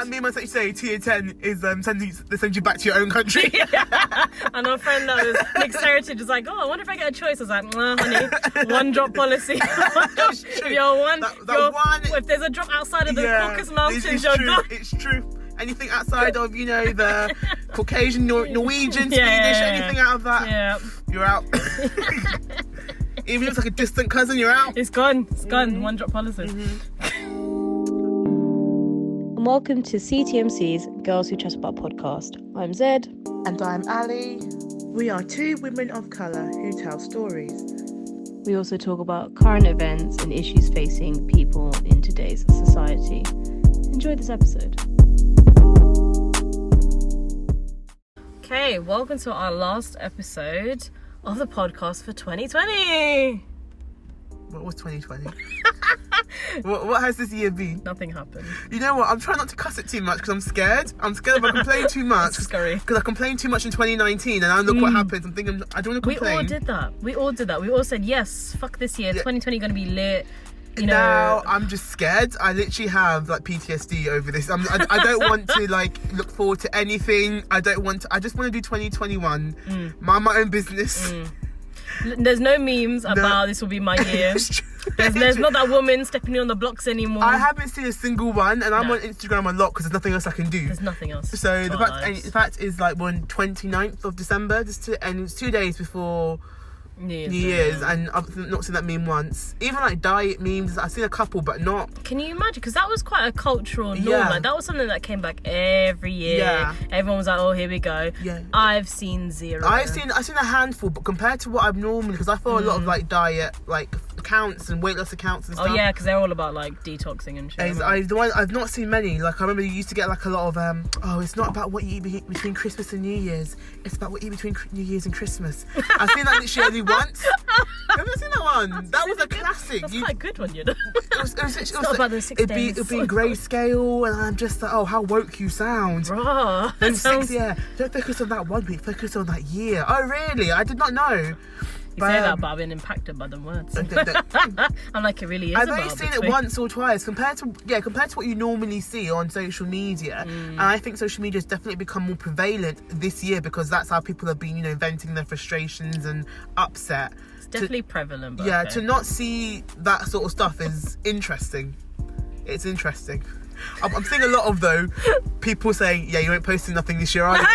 that meme that you say tier 10 is they send you back to your own country. And our friend that was mixed heritage is like, oh, I wonder if I get a choice. I was like, honey, one drop policy. If there's a drop outside of the Caucasus Mountains, you're done. It's true. Anything outside of, the Caucasian, Norwegian, Swedish, anything out of that, you're out. Even if it's like a distant cousin, you're out. It's gone. It's gone. One drop policy. And welcome to CTMC's Girls Who Chat About podcast. I'm Zed. And I'm Ali. We are two women of colour who tell stories. We also talk about current events and issues facing people in today's society. Enjoy this episode. Okay, welcome to our last episode of the podcast for 2020. What was 2020? What has this year been? Nothing happened. You know what? I'm trying not to cuss it too much because I'm scared. I'm scared if I complain too much. It's scary. Because I complained too much in 2019 and I look what happens. I'm thinking, I don't want to complain. We all did that. We all said, yes, fuck this year. 2020 going to be lit. Now I'm just scared. I literally have PTSD over this. I don't want to look forward to anything. I just want to do 2021. Mind my own business. There's no memes about this will be my year. There's not that woman stepping on the blocks anymore. I haven't seen a single one, and I'm on Instagram a lot because there's nothing else I can do. There's nothing else. So the fact is we're on 29th of December, and it's 2 days before New Year's, and I've not seen that meme once. Even diet memes, I've seen a couple, but not. Can you imagine? Because that was quite a cultural norm. That was something that came back every year. Yeah. Everyone was like, "Oh, here we go." Yeah. I've seen zero. I've seen a handful, but compared to what I've normally, because I follow a lot of diet accounts and weight loss accounts and stuff. Oh yeah, because they're all about detoxing and shit. I've not seen many. I remember you used to get a lot of it's not about what you eat between Christmas and New Year's. It's about what you eat between New Year's and Christmas. I've seen that literally only once. Have you seen that one? That was a classic. That's quite a good one, you know. It's not about those 6 days. It'd be in grayscale, and I'm just like, oh, how woke you sound. Bruh. Then don't focus on that 1 week, focus on that year. Oh, really? I did not know. You say that, but I've been impacted by them words. I'm like, it really is. I've only seen it once or twice compared to what you normally see on social media. And I think social media has definitely become more prevalent this year because that's how people have been, venting their frustrations and upset. It's definitely prevalent. But yeah, to not see that sort of stuff is interesting. It's interesting. I'm seeing a lot of people saying, "Yeah, you ain't posting nothing this year, are you?"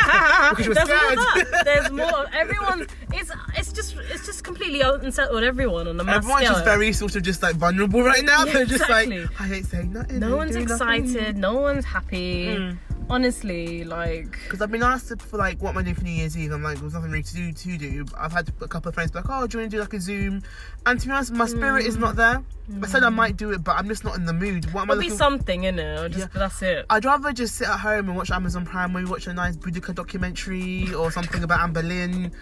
Because you're scared. There's more. Everyone, it's just completely unsettled everyone on the mass Everyone's scale. just very sort of vulnerable right now. Yeah, they're just exactly. I ain't saying nothing. No one's excited. Nothing. No one's happy. Honestly, because I've been asked for what am I doing for New Year's Eve. I'm like, there's nothing really to do. I've had a couple of friends be like, oh, do you want to do a Zoom? And to be honest, my spirit is not there. I said I might do it, but I'm just not in the mood. What am I looking? Be something, but that's it. I'd rather just sit at home and watch Amazon Prime, maybe watch a nice Boudica documentary or something about Anne Boleyn.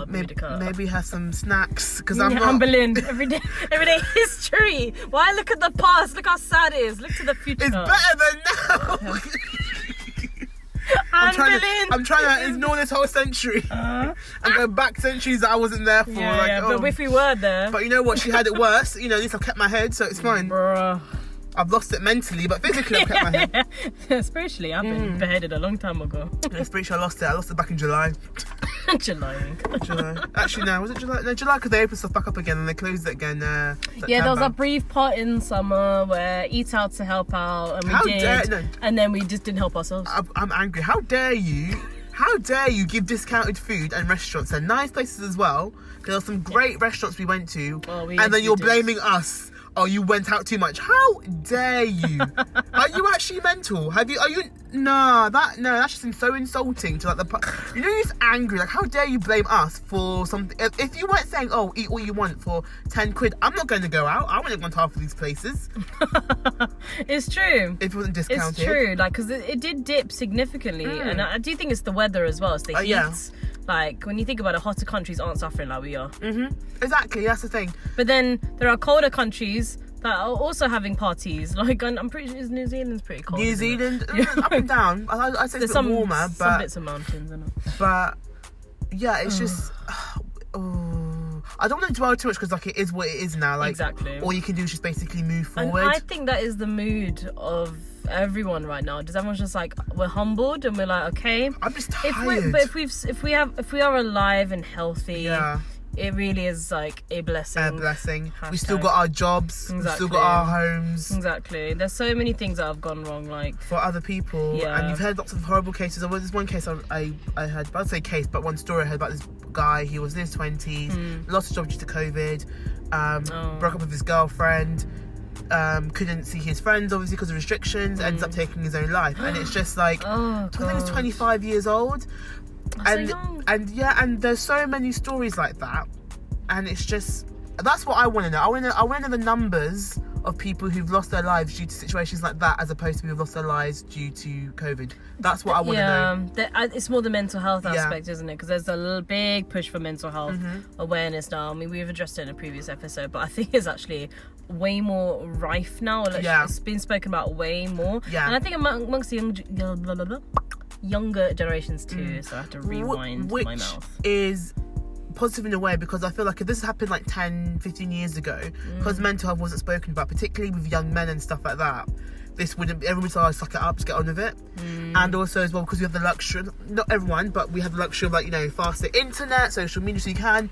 Maybe have some snacks because I'm not. Anne Boleyn everyday history. Why look at the past? Look how sad it is. Look to the future. It's better than now. I'm trying to ignore this whole century and go back centuries that I wasn't there for. But if we were there. But you know what? She had it worse. At least I've kept my head, so it's fine. Bruh. I've lost it mentally, but physically I've kept my head. Spiritually, I've been beheaded a long time ago. Spiritually, I lost it. I lost it back in July. July. Actually, no, was it July? No, July, because they opened stuff back up again and they closed it again. September. Yeah, there was a brief part in summer where Eat Out to help out, and we and then we just didn't help ourselves. I'm angry. How dare you? How dare you give discounted food and restaurants? They're nice places as well. There are some great restaurants we went to, and then you're blaming us. Oh, you went out too much. How dare you? Are you actually mental? No, that just seems so insulting to you're just angry. How dare you blame us for something? If you weren't saying, oh, eat all you want for 10 quid, I'm not going to go out. I wouldn't have gone to half of these places. It's true. If it wasn't discounted. It's true, because it did dip significantly. And I do think it's the weather as well. It's the heat. Yeah. When you think about it, hotter countries aren't suffering like we are. Exactly, that's the thing. But then there are colder countries that are also having parties. I'm pretty sure New Zealand's pretty cold. New Zealand, up and down. I'd say it's a bit warmer, but some bits of mountains, isn't it? But yeah, it's just. I don't want to dwell too much because it is what it is now. Exactly. All you can do is just basically move forward. And I think that is the mood of everyone right now? Does everyone's just like, we're humbled and we're like, okay, I'm just tired. But if we are alive and healthy, it really is like a blessing. A blessing. Hashtag. We still got our jobs. Exactly. We still got our homes. Exactly. There's so many things that have gone wrong, like for other people. Yeah. And you've heard lots of horrible cases. There was this one case I heard. I'd say case, but one story I heard about this guy. He was in his 20s, lost his job due to COVID. Broke up with his girlfriend. Couldn't see his friends obviously because of restrictions. Ends up taking his own life, and it's just like I think he was 25 years old. That's so young. And there's so many stories like that, and it's just that's what I want to know. I want to know the numbers of people who've lost their lives due to situations like that, as opposed to people who've lost their lives due to COVID. That's what I want to know. It's more the mental health aspect, isn't it? Because there's a little big push for mental health awareness now. I mean, we've addressed it in a previous episode, but I think it's actually way more rife now. It's been spoken about way more. Yeah. And I think amongst the younger generations too, so I have to rewind my mouth. Which is positive in a way, because I feel like if this happened like 10-15 years ago, because mental health wasn't spoken about, particularly with young men and stuff like that, this wouldn't be, everyone would say, oh, suck it up, just get on with it. And also as well, because we have the luxury, not everyone, but we have the luxury of like, you know, faster internet, social media, so you can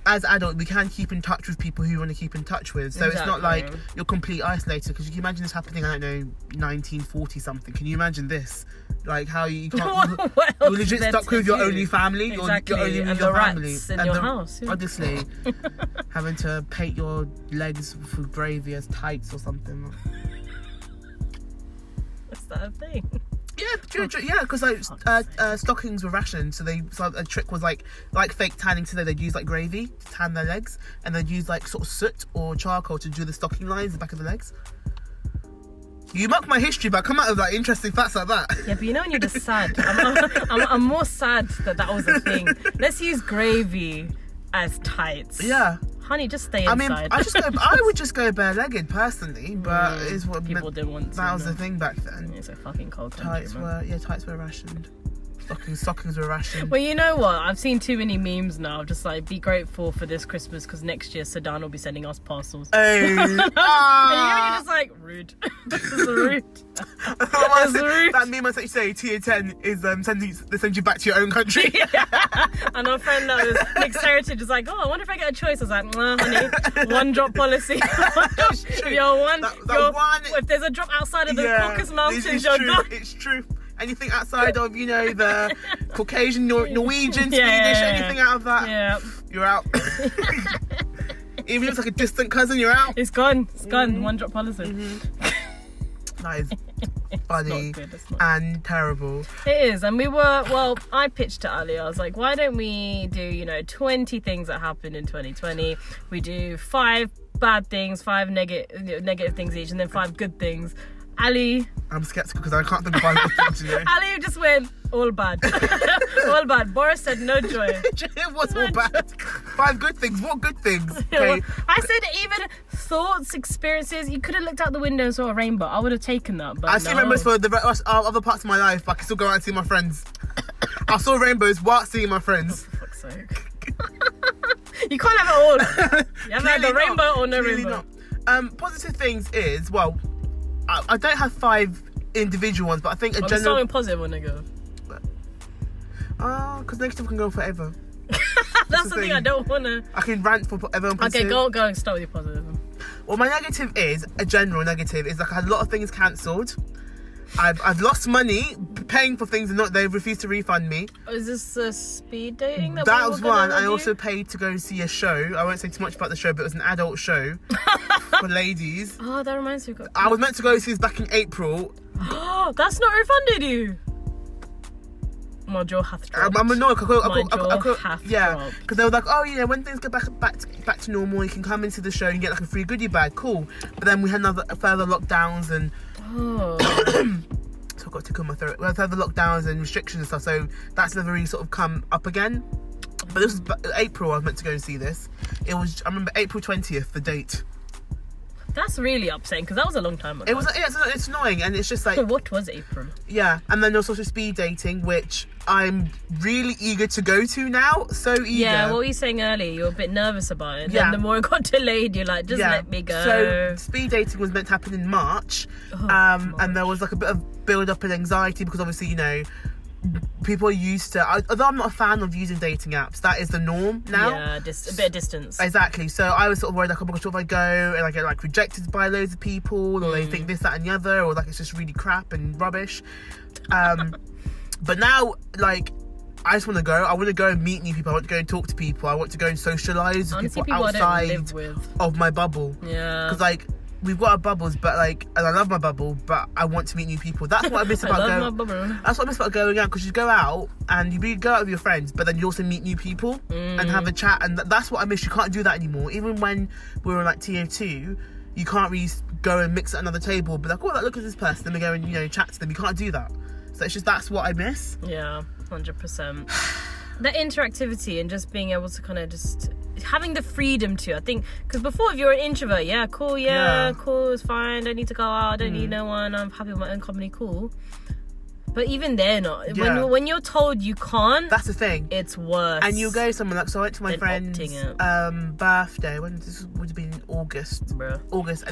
as adults, we can keep in touch with people who you want to keep in touch with. So it's not like you're completely isolated, because you can imagine this happening, I don't know, 1940 something. Can you imagine this? Like how you can't, you're legit stuck with your only family. Exactly. You're only with and your the family. Rats in your house. Yeah. Honestly, having to paint your legs for gravy as tights or something. Is that a thing? Yeah, because like stockings were rationed, so a trick was like fake tanning. So they'd use like gravy to tan their legs, and they'd use like sort of soot or charcoal to do the stocking lines, the back of the legs. You mock my history, but come out with like interesting facts like that. Yeah, but you know when you're just sad. I'm more sad that was a thing. Let's use gravy as tights. Yeah. Honey, just stay inside. I mean, I would just go bare-legged personally, but it's what people didn't want to. That was the thing back then. It's a fucking cold country. Tights were rationed. Stockings were rationed. Well, you know what? I've seen too many memes now. Just like, be grateful for this Christmas because next year Sudan will be sending us parcels. Hey, and you're just like, rude. This is rude. It's rude. That meme I said you say tier 10 is they send you back to your own country. And our friend that was mixed heritage is like, oh, I wonder if I get a choice. I was like, honey, one drop policy. If there's a drop outside of the Caucasus Mountains, you're done. It's true. Anything outside of, you know, the Caucasian, Norwegian, Swedish, anything out of that, you're out. Even if it's like a distant cousin, you're out. It's gone. It's gone. One drop policy. That is funny and terrible. It is. And I pitched to Ali. I was like, why don't we do, 20 things that happened in 2020? We do 5 bad things, 5 negative things each, and then 5 good things. Ali, I'm sceptical because I can't think of 5 good things. Ali just went all bad. All bad. Boris said no joy. It was all bad. 5 good things. What good things? Okay. I said even thoughts, experiences. You could have looked out the window and saw a rainbow. I would have taken that. But I see rainbows for the other parts of my life. I can still go out and see my friends. I saw rainbows while seeing my friends. Oh, for fuck's sake. You can't have it all. You have either rainbow or no rainbow. Not. Positive things is, I don't have 5 individual ones, but I think a general... starting positive or negative? Because negative can go forever. That's the thing I don't want to... I can rant forever on positive. Okay, go and start with your positive. Well, my negative is, a general negative, is like I had a lot of things cancelled. I've lost money paying for things and they refused to refund me. Is this a speed dating? That was one. I also paid to go see a show. I won't say too much about the show, but it was an adult show for ladies. Oh, that reminds me. I was meant to go see this back in April. Oh, that's not refunded you. My jaw hath dropped. I'm annoyed. Dropped. Because they were like, oh yeah, when things go back to normal, you can come into the show and get like a free goodie bag. Cool. But then we had further lockdowns and so I got to clear my throat. We had further lockdowns and restrictions and stuff. So that's never really sort of come up again. But this was April. I was meant to go and see this. It was, I remember April 20th, the date. That's really upsetting because that was a long time ago. It was. It's annoying, and it's just like. What was April? Yeah, and then there's also speed dating, which I'm really eager to go to now. So eager. Yeah, what were you saying earlier? You were a bit nervous about it. Then the more it got delayed, you're like, just let me go. So speed dating was meant to happen in March, and there was like a bit of build up and anxiety because obviously, you know, people are used to, although I'm not a fan of using dating apps, that is the norm now. Yeah, a bit of distance. Exactly. So I was sort of worried, like, oh my gosh, what if I go and I get like rejected by loads of people, or they think this, that, and the other, or like it's just really crap and rubbish. But now, like, I just want to go. I want to go and meet new people. I want to go and talk to people. I want to go and socialise with people outside of my bubble. Yeah. Because, like, we've got our bubbles, but like, and I love my bubble, but I want to meet new people. That's what I miss about That's what I miss about going out, because you go out and you go out with your friends, but then you also meet new people and have a chat, and that's what I miss. You can't do that anymore. Even when we were in like tier 2, you can't really go and mix at another table, but like, oh, look at this person, then we go and, you know, chat to them. You can't do that. So it's just, that's what I miss. Yeah, 100%. The interactivity and just being able to kind of just having the freedom to, I think, because before, if you're an introvert, cool, it's fine, don't need to go out, don't need no one, I'm happy with my own company, cool. But even they're not. When you're told you can't, that's the thing. It's worse. And you'll go somewhere, like, so I went to my friend's birthday. When this would have been August. Bruh. August.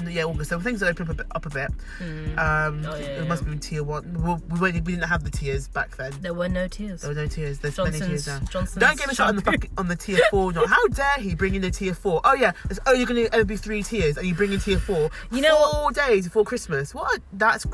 So things that opened up a bit. It must have been tier 1. We didn't have the tiers back then. There were no tiers. There's many tiers now. Johnson's Don't get me started on the tier 4. No. How dare he bring in the tier 4? Oh yeah, there's only going to ever be 3 tiers, and you bring in tier 4. You know 4 days before Christmas. What? That's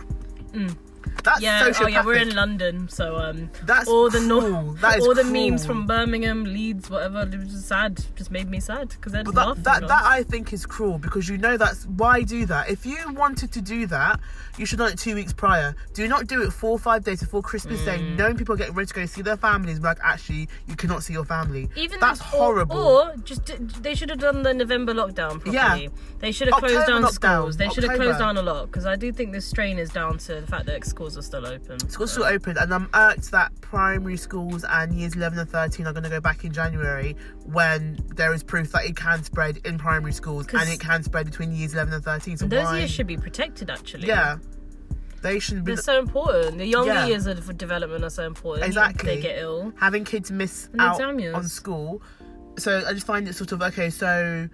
sociopathic. We're in London, so that's all the all the memes from Birmingham, Leeds, whatever, it was just sad. Just made me sad because they're that I think is cruel, because you know that's why do that. If you wanted to do that, you should have done it 2 weeks prior. Do not do it 4 or 5 days before Christmas Day, knowing people are getting ready to go see their families. Like, actually, you cannot see your family. That's horrible. Or just they should have done the November lockdown properly. Yeah. They should have closed down schools. They should have closed down a lot, because I do think this strain is down to the fact that schools are still open. Schools are still open, and I'm irked that primary schools and years 11 and 13 are going to go back in January, when there is proof that it can spread in primary schools and it can spread between years 11 and 13. So those years should be protected, actually. Yeah. They shouldn't be. They're so important. The younger years of development are so important. Exactly. They get ill. Having kids miss out on school. So I just find it sort of, okay, so...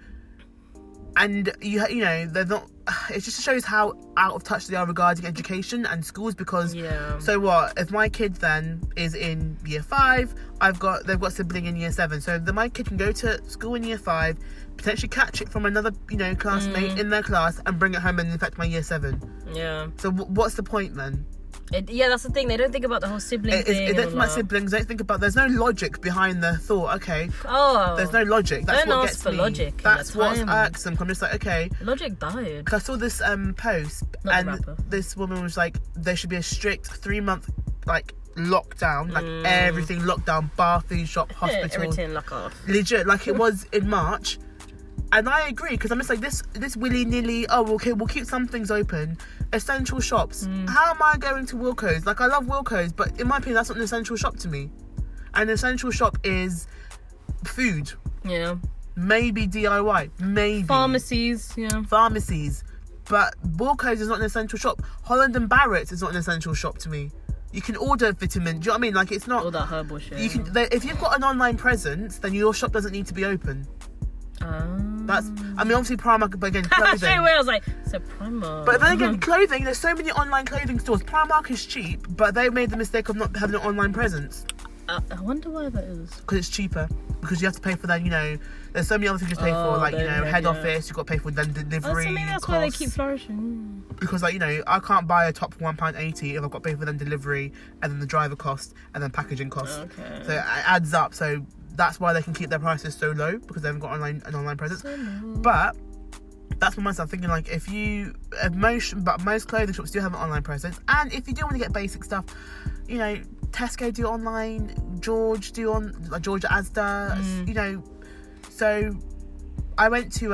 And you know, they're not. It just shows how out of touch they are regarding education and schools. Because so what if my kid then is in year 5? They've got a sibling in year 7, so my kid can go to school in year 5, potentially catch it from another, you know, classmate in their class, and bring it home and infect my year 7. Yeah. So what's the point then? That's the thing. They don't think about the whole sibling thing. They don't think about siblings. They don't think about. There's no logic behind the thought. Okay. Oh. There's no logic. That's what gets me. Logic. That's what's irksome. I'm just like, okay. Logic died. Cause I saw this post, and this woman was like, there should be a strict 3-month like lockdown, like everything locked down, bar, food shop, hospital, everything lock off. Legit, like it was in March. And I agree, because I'm just like, this willy-nilly, okay, we'll keep some things open. Essential shops. How am I going to Wilko's? Like, I love Wilko's, but in my opinion, that's not an essential shop to me. An essential shop is food. Yeah. Maybe DIY. Maybe. Pharmacies, yeah. Pharmacies. But Wilko's is not an essential shop. Holland & Barrett's is not an essential shop to me. You can order vitamin. Do you know what I mean? Like, it's not... All that herbal shit. If you've got an online presence, then your shop doesn't need to be open. Obviously Primark, but again, clothing. Straight away I was like, so Primark. But then again, clothing, there's so many online clothing stores. Primark is cheap, but they made the mistake of not having an online presence. I wonder why that is. Because it's cheaper. Because you have to pay for that, you know, there's so many other things you pay for, like, you know, head office, you've got to pay for then delivery maybe that's why they keep flourishing. Because, like, you know, I can't buy a top for £1.80 if I've got to pay for then delivery, and then the driver cost, and then packaging cost. Okay. So it adds up, so... That's why they can keep their prices so low, because they haven't got an online presence. But that's what myself thinking. Like, most clothing shops do have an online presence, and if you do want to get basic stuff, you know, Tesco do online, George Asda, you know. So I went to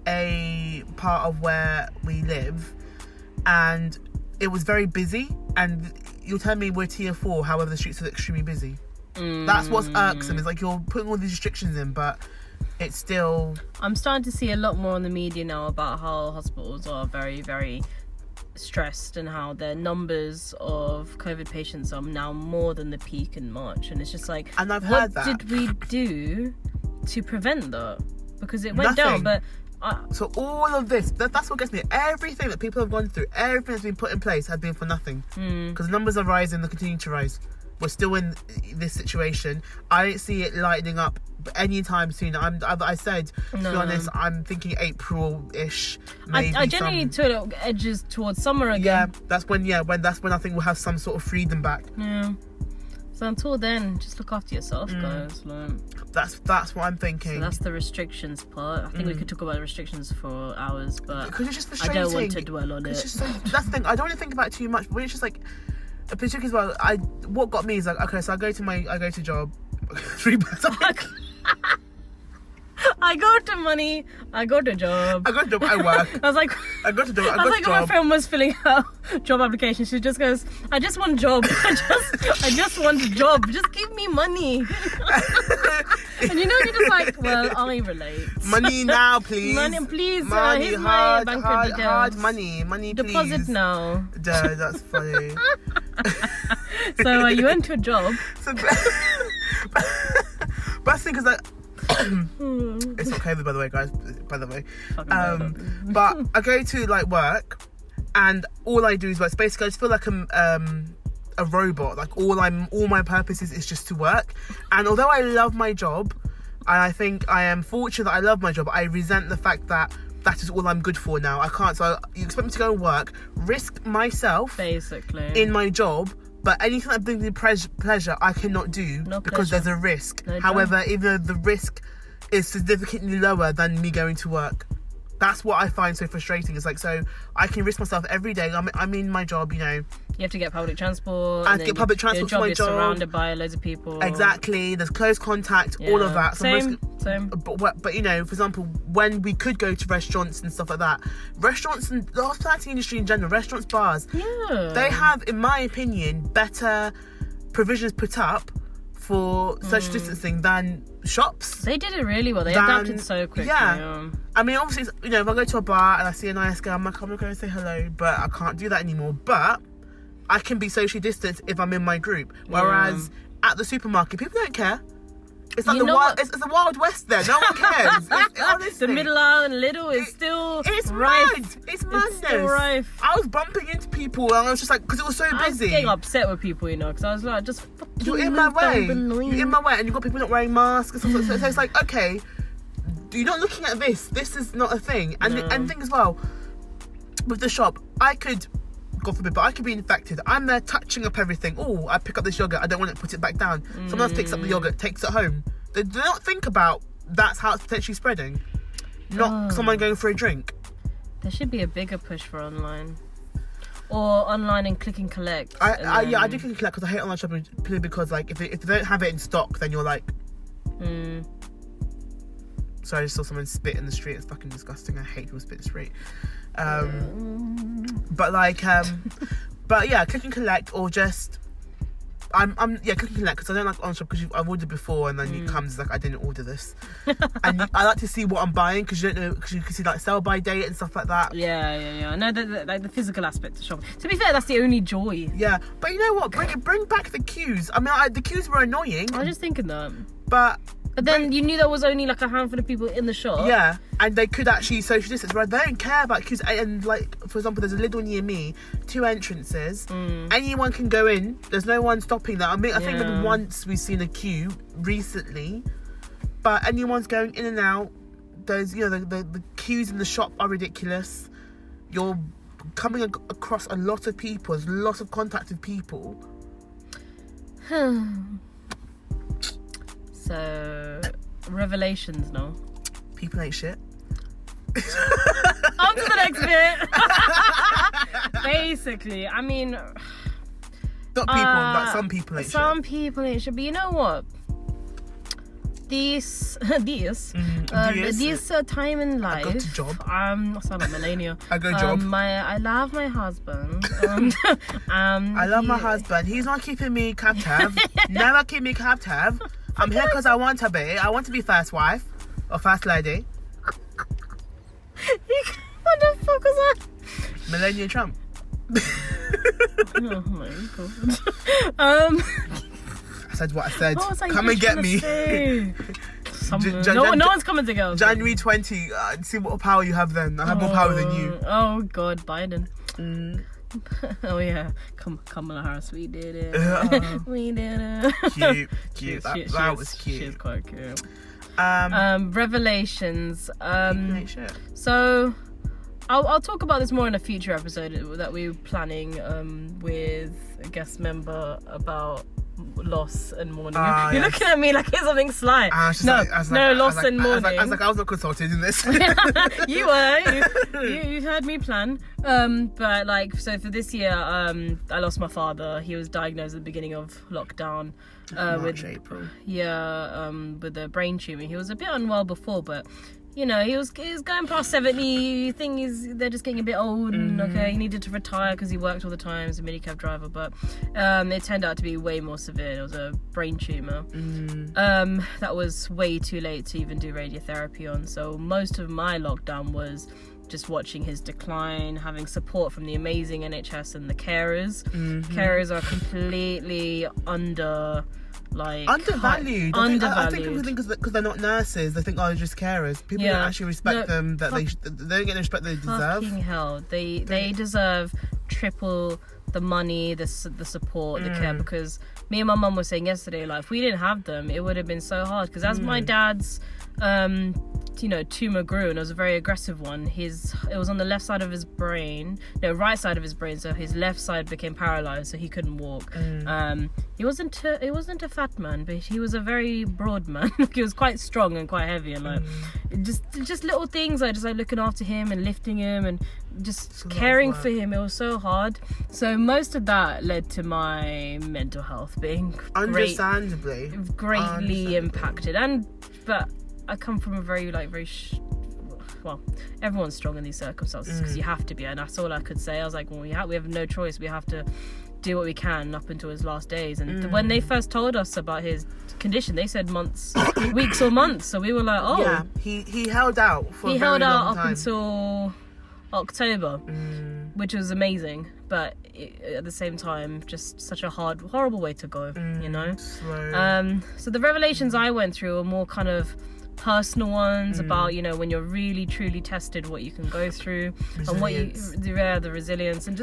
a part of where we live, and it was very busy. And you'll tell me we're tier 4, however the streets are extremely busy. That's what's irksome. It's like you're putting all these restrictions in, but it's still... I'm starting to see a lot more on the media now about how hospitals are very, very stressed and how their numbers of COVID patients are now more than the peak in March. And it's just like, and I've heard that. What did we do to prevent that? Because it went down, but... So all of this, that's what gets me. Everything that people have gone through, everything that's been put in place has been for nothing. Because numbers are rising, they continue to rise. We're still in this situation. I don't see it lightening up anytime soon. I said, to be honest, I'm thinking April-ish. Maybe I genuinely took edges towards summer again. Yeah, that's when I think we'll have some sort of freedom back. Yeah. So until then, just look after yourself, guys. Like, that's what I'm thinking. So that's the restrictions part. I think we could talk about the restrictions for hours, but because it's just frustrating. I don't want to dwell on it. That's the thing. I don't want to think about it too much, but it's just like, particularly as well. What got me is like, okay, so I go to job, 3 birds. I go to money. I go to job. I work. I was like, I go to job. I was like, when my friend was filling out job application, she just goes, I just want a job. I just want a job. Just give me money. And you're just like, well, I relate. Money now, please. Money, please. Money, here's hard, my bank hard, details. hard money, please. Deposit now. Duh, that's funny. So you went to a job. So, but I think because it's not COVID, by the way, guys. By the way, but I go to like work, and all I do is like basically I just feel like a robot. Like all my purpose is just to work. And although I love my job, and I think I am fortunate that I love my job, I resent the fact that is all I'm good for now. I can't. So you expect me to go and work, risk myself basically in my job. But anything that brings me pleasure, I cannot do because there's a risk. However, even though the risk is significantly lower than me going to work. That's what I find so frustrating. It's like, so I can risk myself every day. I'm in my job, you know. You have to get public transport. I have to get public transport for my You're job. surrounded by loads of people. Exactly. There's close contact, all of that. So same. But, you know, for example, when we could go to restaurants and stuff like that, restaurants and the hospitality industry in general, restaurants, bars, they have, in my opinion, better provisions put up for social distancing than shops. They did it really well. They adapted so quickly. Yeah. I mean, obviously, you know, if I go to a bar and I see a nice girl, I'm like, I'm not going to say hello, but I can't do that anymore. But I can be socially distanced if I'm in my group. Whereas at the supermarket, people don't care. It's like it's the Wild West there. No one cares. Honestly, the middle aisle and Lidl is still rife. It's madness. It's still rife. I was bumping into people and I was just like, because it was so busy. I was getting upset with people, you know, because I was like, just fucking you're in my way. You're in my way, and you've got people not wearing masks and stuff. So it's like, okay, you're not looking at this. This is not a thing. And and thing as well, with the shop, I could, God forbid, but I could be infected. I'm there touching up everything. Oh, I pick up this yogurt. I don't want to put it back down. Someone else picks up the yogurt, takes it home. They do not think about that's how it's potentially spreading. Not someone going for a drink. There should be a bigger push for online. Or online and click and collect. I do click and collect because I hate online shopping purely because like if they don't have it in stock, then you're like. Sorry, I just saw someone spit in the street. It's fucking disgusting. I hate people spit in the street. But like, but yeah, click and collect or just. I'm click and collect because I don't like online shop because I've ordered before and then it comes like I didn't order this. And I like to see what I'm buying because you don't know, because you can see like sell by date and stuff like that. Yeah. No, like the physical aspect of shopping. To be fair, that's the only joy. Yeah, but you know what? Bring back the queues. I mean, the queues were annoying. I was just thinking that. But then you knew there was only like a handful of people in the shop. Yeah, and they could actually social distance. Right? They don't care about queues. And like, for example, there's a Lidl near me, 2 entrances. Anyone can go in. There's no one stopping that. I mean, I think maybe once we've seen a queue recently, but anyone's going in and out. There's, you know, the queues in the shop are ridiculous. You're coming across a lot of people. There's lots of contact with people. So, revelations, no? People ain't shit. On to the next bit. Basically, I mean... Not people, but some people ain't shit. Some people ain't shit, but you know what? This time in life... I go to job. I sound like Melania. I go job. I love my husband. I love my husband. He's not keeping me captive. Never keep me captive. I'm here because I want to be. I want to be first wife. Or First Lady. What the fuck was that? Melania Trump. Oh my god. I said what I said. What Come and get me. No one's coming to go. January 20. See what power you have then. I have more power than you. Oh god, Biden. Oh yeah, Kamala Harris, we did it. We did it. Cute. That was cute. She's quite cute. Revelations. So I'll talk about this more in a future episode that we're planning with a guest member about loss and mourning. You're yes. looking at me like it's something sly. Loss and mourning. I was not consulted in this. You were. You heard me plan. But like, so for this year, I lost my father. He was diagnosed at the beginning of lockdown. April. Yeah, with a brain tumor. He was a bit unwell before, but you know, he was going past 70. Thing is, they're just getting a bit old, and he needed to retire because he worked all the time as a minicab driver. But it turned out to be way more severe. It was a brain tumor. That was way too late to even do radiotherapy on. So most of my lockdown was just watching his decline, having support from the amazing NHS and the carers. Carers are completely undervalued. I think people think because they're not nurses, they think they're just carers. People don't actually respect them. That they don't get the respect they deserve. Fucking hell, they deserve triple the money, the support, the care. Because me and my mum were saying yesterday, like if we didn't have them, it would have been so hard. Because as my dad's tumor grew, and it was a very aggressive one. It was on the left side of his brain, right side of his brain. So his left side became paralyzed, so he couldn't walk. He wasn't a fat man, but he was a very broad man. He was quite strong and quite heavy, and like just little things, like just like looking after him and lifting him and just caring for him. It was so hard. So most of that led to my mental health being greatly impacted. But I come from a very everyone's strong in these circumstances because you have to be, and that's all I could say. I was like, well, we have no choice. We have to do what we can up until his last days. And when they first told us about his condition, they said months, weeks or months. So we were like, oh, yeah. He held out for a very long time. Up until October, which was amazing. But at the same time, just such a horrible way to go, you know. So the revelations I went through were more kind of personal ones about, you know, when you're really truly tested, what you can go through, resilience. And the resilience, and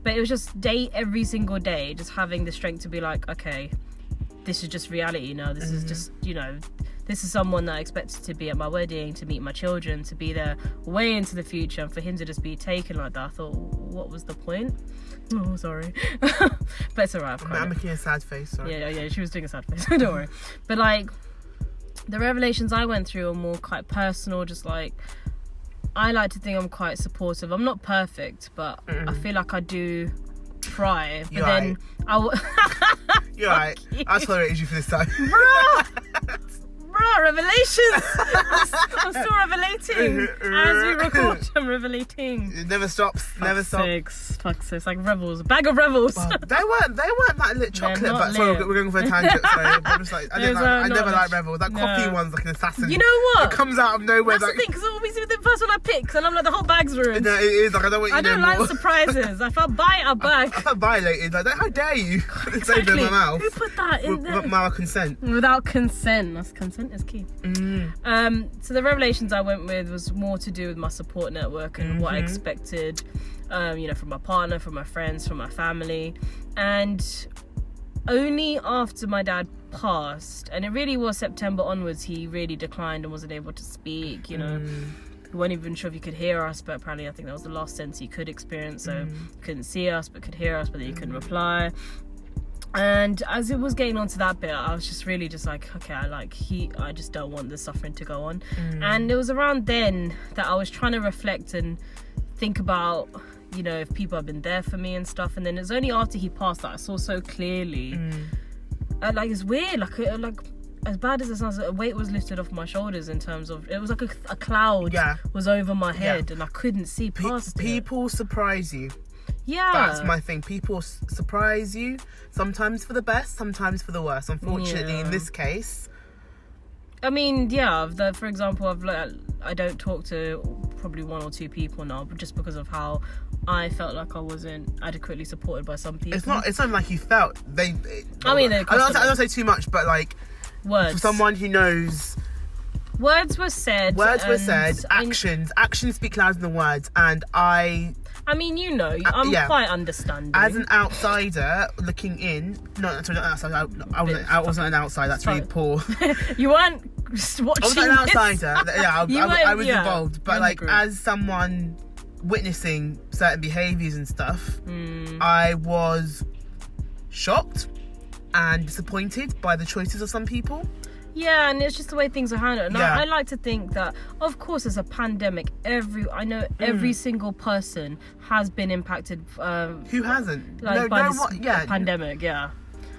but it was just every single day, just having the strength to be like, okay, this is just reality now. This is just, you know, this is someone that I expected to be at my wedding, to meet my children, to be there way into the future, and for him to just be taken like that, I thought, what was the point? Oh, sorry. But it's alright. I'm making a sad face, sorry. Yeah, she was doing a sad face. Don't worry. But like, the revelations I went through are more quite personal, just like, I like to think I'm quite supportive. I'm not perfect, but I feel like I do try. But then You're right. I tolerated you for this time. Revelations. I'm still revelating as we record. I'm revelating. It never stops. Never stops. Fuck sakes, like rebels, a bag of rebels. Well, they weren't that lit chocolate. But sorry, we're going for a tangent. Sorry, I'm just like, I never like rebels. That coffee one's like an assassin. You know what? It comes out of nowhere. That's the thing, because always the first one I pick, and I'm like, the whole bag's ruined. No, it is like, I don't like surprises. I felt I felt violated. Like, how dare you? Exactly. In my mouth. Who put that in there? Without consent. Without consent. That's consent is key. So the revelations I went with was more to do with my support network and what I expected, you know, from my partner, from my friends, from my family. And only after my dad passed, and it really was September onwards, he really declined and wasn't able to speak, you know. We weren't even sure if he could hear us, but apparently I think that was the last sense he could experience. So couldn't see us but could hear us, but then he couldn't reply. And as it was getting onto that bit, I was just really just like, okay, I just don't want this suffering to go on. And it was around then that I was trying to reflect and think about, you know, if people have been there for me and stuff. And then it's only after he passed that I saw so clearly. Like, it's weird, like as bad as it sounds, a weight was lifted off my shoulders in terms of, it was like a cloud was over my head and I couldn't see past it. People surprise you. Yeah, that's my thing. People surprise you, sometimes for the best, sometimes for the worst. Unfortunately, in this case, I mean, yeah, for example, I don't talk to probably 1 or 2 people now, but just because of how I felt like I wasn't adequately supported by some people. It's not like you felt I don't say too much, but like words. For someone who knows, words were said. Actions speak louder than words, and I mean, you know, I'm quite understanding. As an outsider looking in, not outsider. I wasn't an outsider. That's really poor. You weren't watching. I wasn't an outsider. I was involved, but like as someone witnessing certain behaviours and stuff, I was shocked and disappointed by the choices of some people. Yeah, and it's just the way things are handled. And I like to think that, of course, as a pandemic, every single person has been impacted. Who hasn't? By this pandemic, yeah.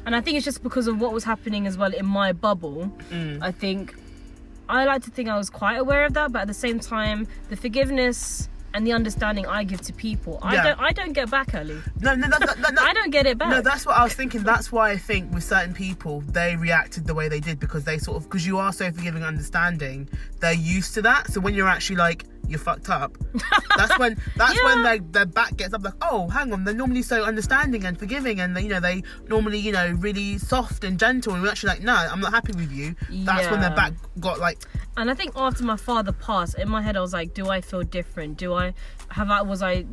And I think it's just because of what was happening as well in my bubble. I like to think I was quite aware of that, but at the same time, the forgiveness and the understanding I give to people, I don't get back, Ellie. No. I don't get it back. No, that's what I was thinking. That's why I think with certain people, they reacted the way they did, because they because you are so forgiving and understanding, they're used to that. So when you're actually like, you're fucked up, that's when their back gets up, like, oh, hang on, they're normally so understanding and forgiving, and they normally, really soft and gentle, and we're actually like, no, I'm not happy with you. That's when their back got like. And I think after my father passed, in my head I was like, do I feel different? Was I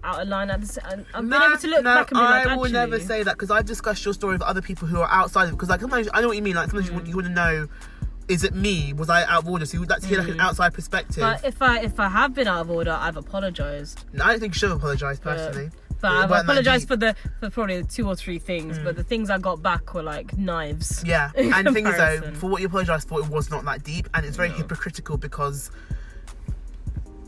out of line at this? And I've been able to look back and be like, I will never say that, because I've discussed your story with other people who are outside of it, because like sometimes, I know what you mean, like sometimes you want to know, is it me? Was I out of order? So you would like to hear like an outside perspective. But if I have been out of order, I've apologised. No, I don't think you should have apologised personally. But I've apologised for probably 2 or 3 things, but the things I got back were like knives. Yeah, and the thing is though, for what you apologised for, it was not that deep, and it's very hypocritical, because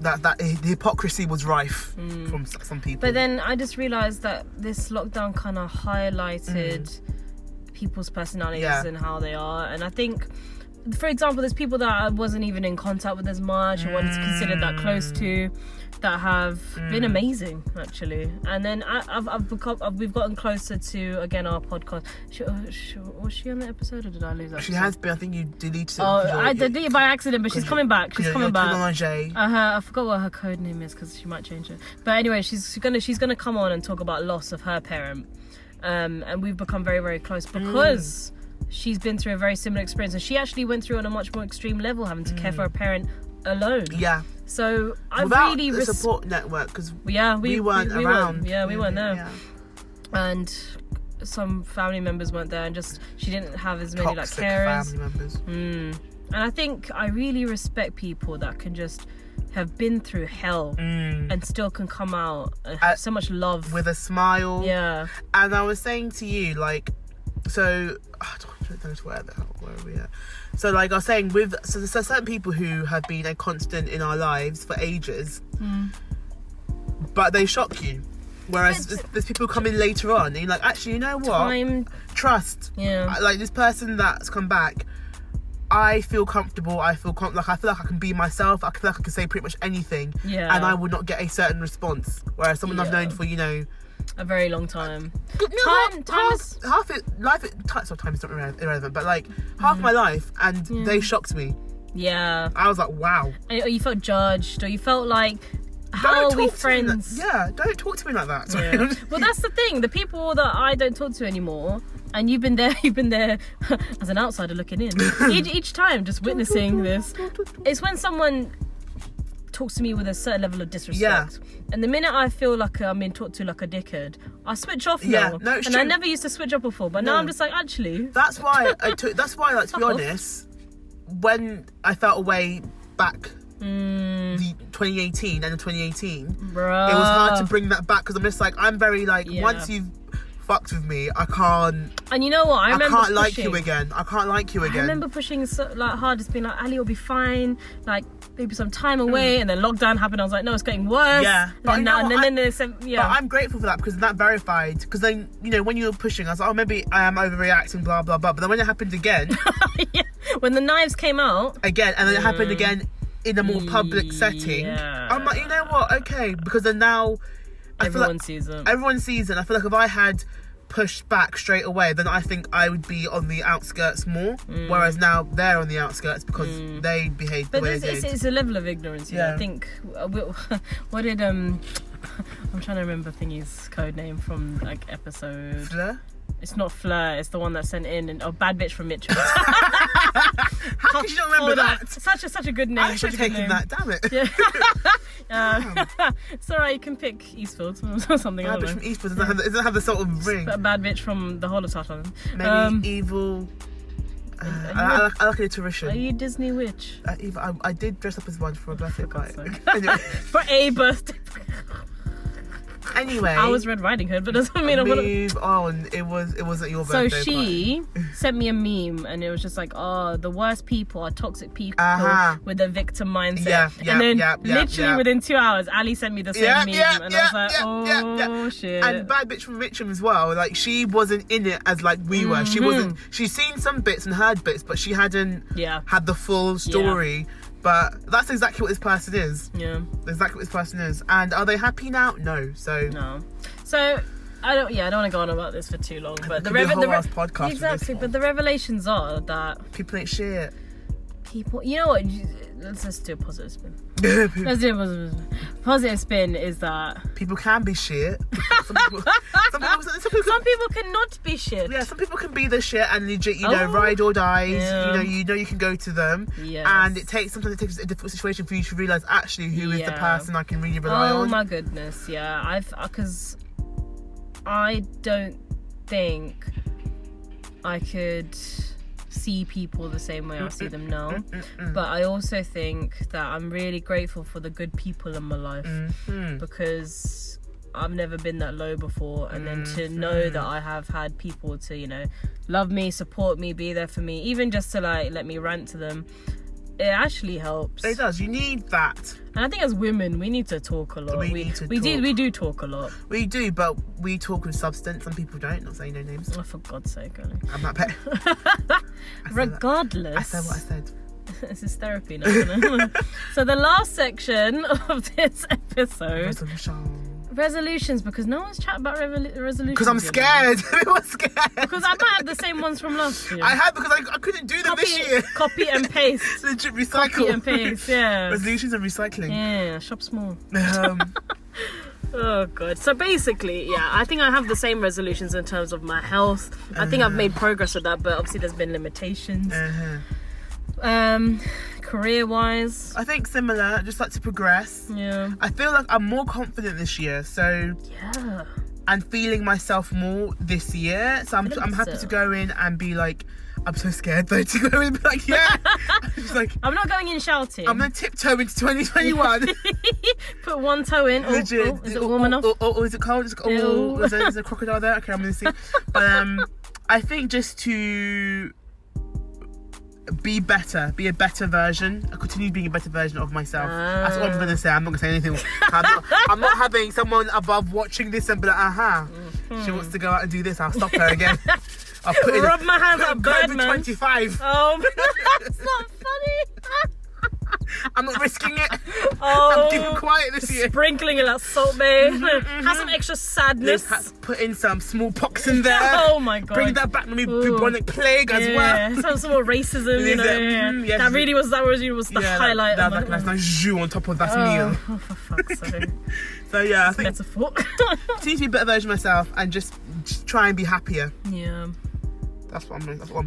that the hypocrisy was rife from some people. But then I just realised that this lockdown kind of highlighted people's personalities and how they are, and I think, for example, there's people that I wasn't even in contact with as much, or wasn't considered that close to, that have been amazing actually. And then we've gotten closer to, again, our podcast. Was she on the episode, or did I lose that? She has been. I think you deleted it. I deleted it by accident, but she's coming back. She's coming back. I forgot what her code name is, because she might change it. But anyway, she's gonna come on and talk about loss of her parent. And we've become very, very close because she's been through a very similar experience, and she actually went through on a much more extreme level, having to care for a parent alone. Yeah. So without the support network, because we weren't around. We weren't there. Yeah. And some family members weren't there, and just she didn't have as many toxic carers. Family members. And I think I really respect people that can just have been through hell and still can come out and have so much love with a smile. Yeah. And I was saying to you, like, so I don't know where are we at. So like I was saying, so there's certain people who have been a constant in our lives for ages, but they shock you. Whereas there's people come in later on, and you're like, actually, you know what? Trust. Yeah. Like this person that's come back, I feel comfortable. I feel like I can be myself. I feel like I can say pretty much anything, and I would not get a certain response. Whereas someone I've known for a very long time. Time is time is not irrelevant, but like half my life, and they shocked me. Yeah. I was like, wow. Or you felt judged, or you felt like, how are we friends? Don't talk to me like that. Yeah. Well, that's the thing. The people that I don't talk to anymore, and you've been there as an outsider looking in. each time, just witnessing this. It's when someone talks to me with a certain level of disrespect. And the minute I feel like I'm being talked to like a dickhead, I switch off now. No, it's and true. I never used to switch off before, but now I'm just like, actually. That's why like, to be honest, when I felt away back the 2018, end of 2018, Bruh. it was hard to bring that back, because I'm just like, I'm very like, once you've fucked with me, I can't. And you know what? I can't like you again. I can't like you again. I remember pushing so hard, just being like, Ali will be fine. Like maybe some time away, and then lockdown happened. I was like, no, it's getting worse. Yeah, but then they said, But I'm grateful for that, because that verified. Because then when you were pushing, I was like, oh, maybe I am overreacting, blah blah blah. But then when it happened again, when the knives came out again, and then it happened again in a more public setting, I'm like, you know what? Okay, because then now. Everyone sees them. Everyone sees it. I feel like if I had pushed back straight away, then I think I would be on the outskirts more. Whereas now they're on the outskirts because they behave the way they did. It's a level of ignorance. Yeah. I think. What did I'm trying to remember Thingy's code name from like episode. Fleur? It's not Fleur. It's the one that sent in bad bitch from Mitchell. How could you not remember that? Such a good name. I should have taken that. Damn it. Yeah. It's alright. You can pick Eastfield or something. Bad bitch from Eastfield doesn't have the sort of ring. A bad bitch from the whole of Tartan. Maybe evil. I like a tuition. Are you Disney witch? I did dress up as one for a birthday party. Anyway. For a birthday. Anyway, I was Red Riding Hood, but doesn't mean I'm gonna move on. It wasn't your birthday. So she sent me a meme, and it was just like, "Oh, the worst people are toxic people with a victim mindset." And then literally within 2 hours, Ali sent me the same meme, and I was like, "Oh shit!" And bad bitch from Mitcham as well. Like she wasn't in it as like we were. She wasn't. She's seen some bits and heard bits, but she hadn't had the full story. Yeah. But that's exactly what this person is. Yeah. Exactly what this person is. And are they happy now? No. No. So I don't want to go on about this for too long. But the podcast exactly. But the revelations are that people ain't shit. People, you know what? Let's do a positive spin. Let's do a positive spin. Positive spin is that people can be shit. Some people cannot be shit. Yeah, some people can be the shit and legit, ride or dies. Yeah. You know you can go to them. Yes. And sometimes it takes a difficult situation for you to realise actually who is the person I can really rely on. Oh my goodness, yeah. Because I don't think I could see people the same way I see them now, but I also think that I'm really grateful for the good people in my life because I've never been that low before, and then to know that I have had people to love me, support me, be there for me, even just to like let me rant to them, it actually helps. It does. You need that. And I think as women we need to talk a lot. We do talk a lot. We do, but we talk with substance. Some people don't. Not saying no names. Oh, for God's sake, Ellie. I'm not pet. Regardless. I said what I said. This is therapy now, isn't it? So the last section of this episode. Resolutions, because no one's chatting about resolutions. Because I'm scared. Everyone's scared. Because I might have the same ones from last year. I had because I couldn't do them this year. Copy and paste. Legit recycle. Copy and paste, yeah. Resolutions and recycling. Yeah, shop small. Oh god. So basically, I think I have the same resolutions in terms of my health. I think I've made progress with that, but obviously there's been limitations. Career wise, I think similar. I just like to progress. Yeah. I feel like I'm more confident this year, so and feeling myself more this year. So I'm happy to go in and be like, I'm so scared though to go in and be like, I'm not going in shouting. I'm gonna tiptoe into 2021. Put one toe in. Legit. Is it warm enough? Is it cold? Is there a crocodile there? Okay, I'm gonna see. But I think just to be better, be a better version. I continue being a better version of myself. That's what I'm gonna say. I'm not gonna say anything. I'm not having someone above watching this and be like, she wants to go out and do this. I'll stop her again. I'll rub my hands at Birdman. 25. Oh, that's not funny. I'm not risking it. I'm keeping quiet this year. Sprinkling in that salt bay. Have some extra sadness. Put in some smallpox in there. Oh my god. Bring that back. Maybe bubonic plague as well. Some more racism. Yes, that really was the highlight. That was like a nice jus on top of that meal. Oh, for fuck's sake. So yeah, I think metaphor. I need to be a better version of myself and just try and be happier. Yeah. That's what I'm saying. That's what I'm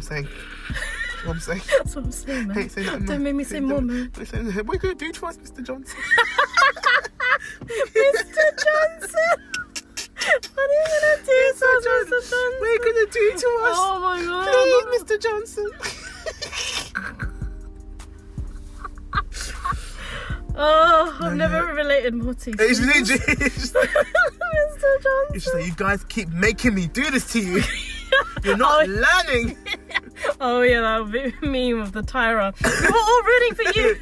saying, man. Hate saying that, Don't make me say more, man. What are you going to do to us, Mr. Johnson? Mr. Johnson! What are you going to do to us, Mr. Johnson? What are you going to do to us? Oh my god. Please, Mr. Johnson. I've never related more to you. It's legit. Mr. Johnson. It's just like, you guys keep making me do this to you. You're not learning. Oh yeah, that meme of the Tyra. We were all rooting for you.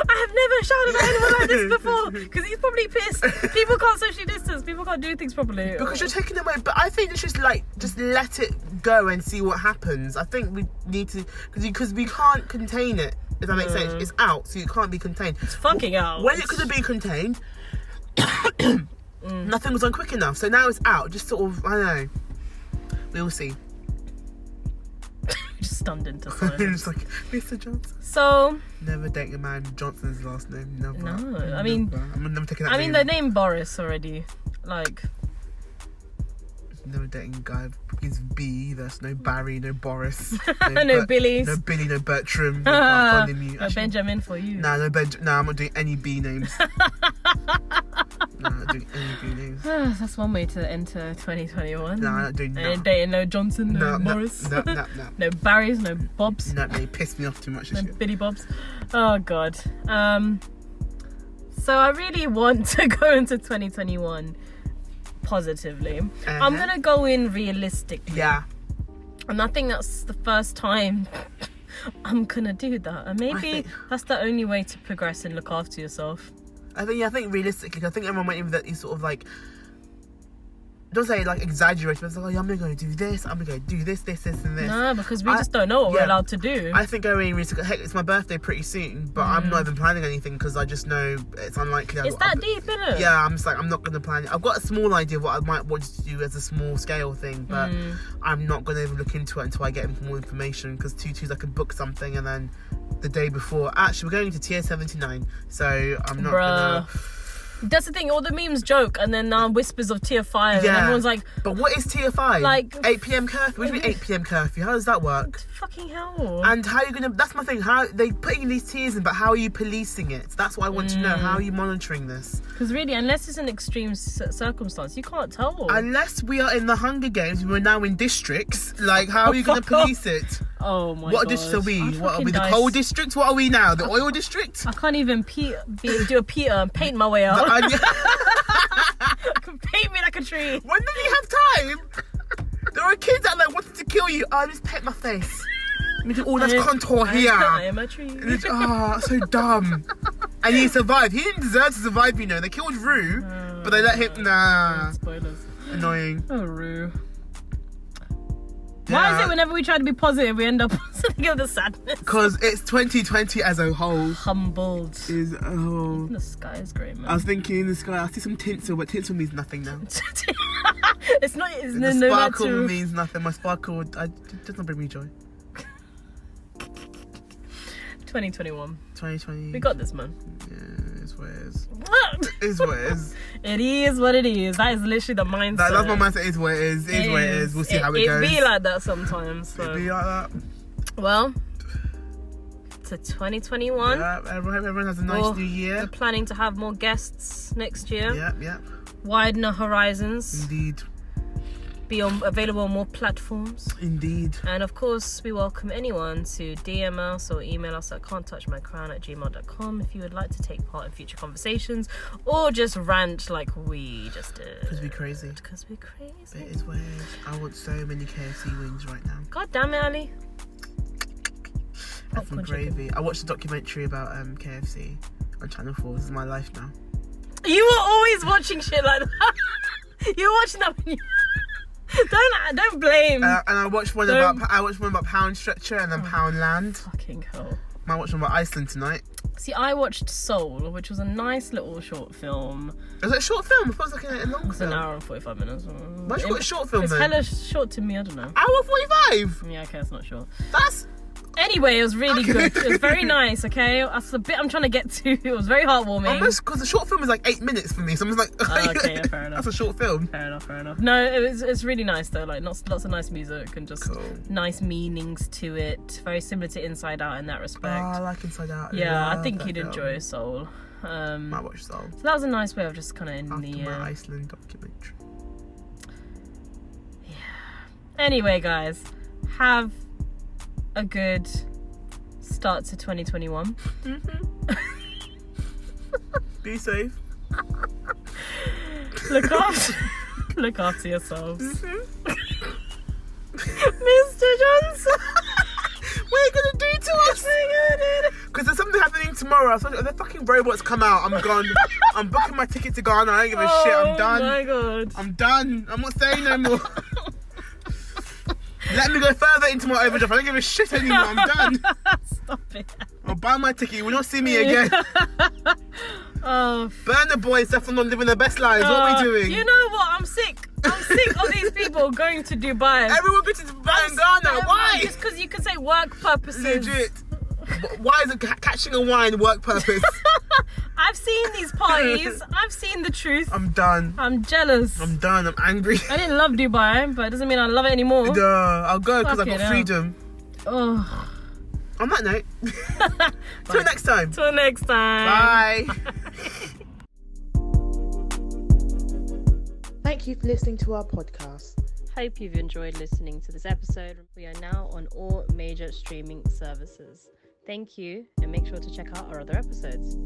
I have never shouted at anyone like this before, because he's probably pissed. People can't socially distance. People can't do things properly. Because you're taking it away. But I think it's just let it go and see what happens. I think we need to, because we can't contain it. If that makes sense, it's out, so you can't be contained. It's fucking out. When it could have been contained, nothing was done quick enough. So now it's out. Just sort of, I don't know. We'll see. Just stunned into silence. Just like, Mr. Johnson. So... Never dating a man Johnson's last name. Never. No, I mean... I'm never taking that name. the name Boris already. Like... Never dating a guy begins with B. There's no Barry, no Boris. No Billies. No Billy, no Bertram. No Benjamin for you. No, I'm not doing any B names. No, I'm not doing any B names. That's one way to enter 2021. No, I'm not doing that. And dating no Johnson, no Morris. No. No Barrys, no Bobs. No, they piss me off too much. No Billy Bobs. Oh, God. So I really want to go into 2021 positively. I'm gonna go in realistically. Yeah. And I think that's the first time I'm gonna do that. And maybe that's the only way to progress and look after yourself. I think realistically, I think everyone went in with that these sort of like, don't say like exaggerate, but it's like, I'm gonna go do this, I'm gonna go do this, and this. No, because we just don't know what we're allowed to do. I think going in realistically, heck, it's my birthday pretty soon, but I'm not even planning anything because I just know it's unlikely. It's that deep, isn't it? Yeah, I'm just like, I'm not gonna plan it. I've got a small idea of what I might want to do as a small scale thing, but I'm not gonna even look into it until I get more information, because 2-2s I could book something and then the day before, actually we're going to tier 79, so I'm not gonna... That's the thing, all the memes joke and then whispers of tier 5 and everyone's like... But what is tier 5? Like... 8 p.m. curfew? What do you mean 8 p.m. curfew? How does that work? Fucking hell. And how are you going to... That's my thing. How they putting these tiers in, but how are you policing it? That's what I want to know. How are you monitoring this? Because really, unless it's an extreme circumstance, you can't tell. Unless we are in the Hunger Games, we're now in districts. Like, how are you going to police it? Oh my god. What district are we? What are we? The coal district? What are we now? The oil district? I can't even do a Peter and paint my way out. Paint me like a tree. When did we have time? There were kids out there wanting to kill you. Oh, just paint my face. Let me do all that contour here. I am a tree. So dumb. And he survived. He didn't deserve to survive, you know. They killed Rue, but they let him... Nah. Spoilers. Annoying. Oh, Rue. Why is it whenever we try to be positive, we end up thinking of the sadness? Because it's 2020 as a whole. Humbled. Even the sky is great, man. I was thinking in the sky, I see some tinsel, but tinsel means nothing now. It's not. It's the sparkle means nothing. My sparkle it doesn't bring me joy. 2021. 2020. We got this, man. Yeah, it's what it is. It is what it is. It is what it is. That is literally the mindset. That's my mindset. Is what it is. It is what it is. We'll see how it goes. It be like that sometimes. So. It be like that. Well, to 2021. Yeah, everyone has a nice new year. We're planning to have more guests next year. Yeah. Widen our horizons. Indeed. Be available on more platforms. Indeed. And of course, we welcome anyone to DM us or email us at can'ttouchmycrown@gmail.com if you would like to take part in future conversations or just rant like we just did. Because we're crazy. It is what it is. I want so many KFC wings right now. God damn it, Ali. And some gravy. I watched a documentary about KFC on Channel 4. This is my life now. You were always watching shit like that. You were watching that when you... Don't blame. And I watched one about Pound Stretcher and then Pound Land. Fucking hell. I watched one about Iceland tonight. See, I watched Soul, which was a nice little short film. Is it a short film? I thought it was like a long film. It's an hour and 45 minutes. Why should you a short film then? It's hella short to me, I don't know. Hour 45? Yeah, okay, it's not short. That's... Anyway, it was really good. It was very nice, okay? That's the bit I'm trying to get to. It was very heartwarming. Almost, because the short film is like 8 minutes for me, so I'm just like... okay, yeah, fair enough. That's a short film. Fair enough. No, it's really nice though. Like, lots of nice music and just nice meanings to it. Very similar to Inside Out in that respect. Oh, I like Inside Out. Yeah, I think you'd enjoy Soul. Might watch Soul. So that was a nice way of just kind of ending the year. After my Iceland documentary. Yeah. Anyway, guys, have a good start to 2021. Be safe. Look after yourselves. Mr. Johnson. What are you gonna do to us? Because there's something happening tomorrow. So if the fucking robots come out, I'm gone. I'm booking my ticket to Ghana. I don't give a shit. I'm done. Oh my god. I'm done. I'm not staying no more. Let me go further into my overdraft. I don't give a shit anymore. I'm done. Stop it. I'll buy my ticket. You will not see me again. Oh. Burn the boys. Definitely not living their best lives. What are we doing? You know what? I'm sick. I'm sick of these people going to Dubai. Everyone goes to Dubai and Ghana. Why? Just because you can say work purposes. Legit. Why is it catching a wine work purpose? I've seen these parties. I've seen the truth. I'm done. I'm jealous. I'm done. I'm angry. I didn't love Dubai, but it doesn't mean I love it anymore. Duh, I'll go because I've got freedom. Oh. On that note, till next time. Till next time. Bye. Thank you for listening to our podcast. Hope you've enjoyed listening to this episode. We are now on all major streaming services. Thank you, and make sure to check out our other episodes.